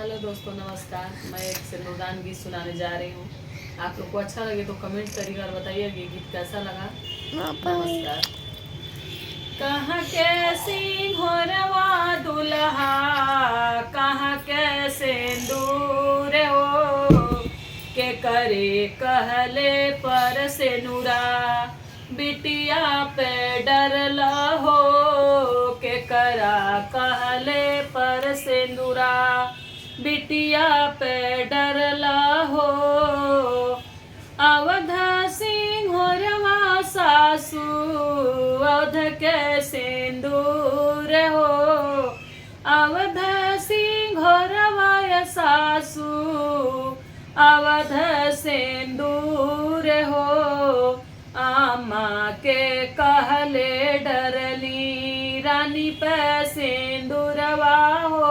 Hello दोस्तों, नमस्कार। मैं एक सिंदूरदान गीत सुनाने जा रही हूँ। आप लोग को अच्छा लगे तो कमेंट करिएगा और बताइए कि गीत कैसा लगा। नमस्कार। कहाँ के सिंघोरवा दुल्हा, कहाँ के सिंदूर हो, के करे कहले पर से नूरा, बिटिया पे डर हो, के करा कहले पर से नूरा, बिटिया पे डर हो। अवध सिंघोरवा सासू, अवध के सिंदूर हो, अवध सिंघोरवा सासू, अवध सिंदूर हो। आमा के कहले डरली, रानी पे सिंदूरवा हो,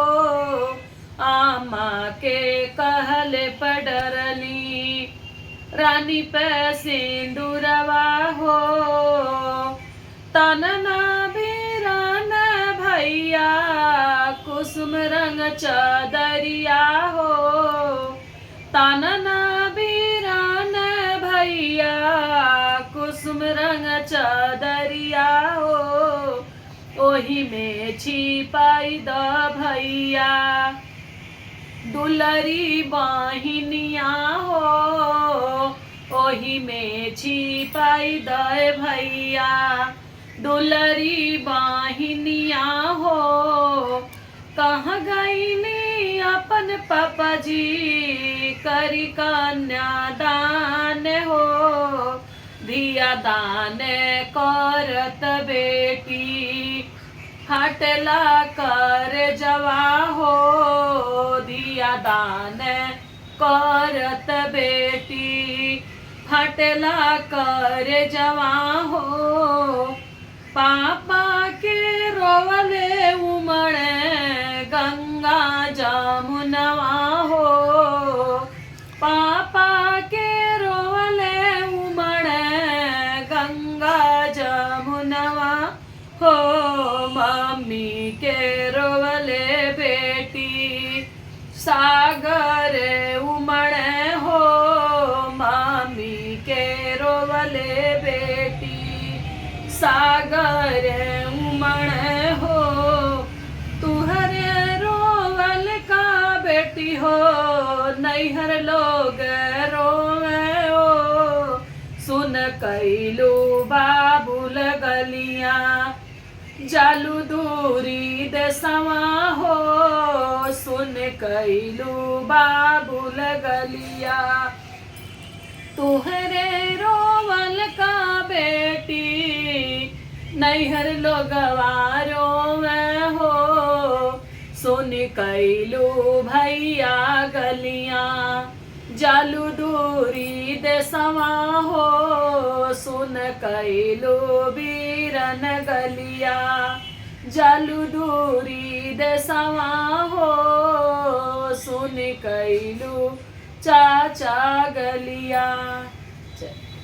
आमा के कहले पडरली, रानी पे सिंदूरवा हो। तनना बीरान भैया, कुसुम रंग चदरिया हो, तनना बीरान भैया, कुसुम रंग चदरिया हो। ओही में छिपाई द भैया, दुलरी बहिनिया हो, ओही में छिपाई दे भैया, दुलरी बहिनिया हो। कहाँ गईनी अपन पापा जी, करी कन्यादान हो, धिया दान करत बेटी, हटला कर जवा हो, दिया दान करत बेटी, हटला कर जवा हो। पापा के रोवले उमड़े गंगा जमुनवा हो, पापा के रोवले उमड़े गंगा जमुनवा हो। मम्मी के रोवले बेटी, सागर उमड़े हो, मम्मी के रोवले बेटी, सागर उमड़े हो। तुहरे रोवल का बेटी हो, नैहर लोग रोवे हो, सुन कैलू बाबुल गलिया, जालू दूरी देसवा हो, सुन कैलू बाबुल गलिया। तुहरे रोवल का बेटी, नैहर लोगवा रोवे हो, सुन कैलू भैया गलिया, जालू दूरी देसवा हो, सुन कैलू बीरन गलिया, जालू दूरी देसवा हो, सुन कैलू चाचा गलिया।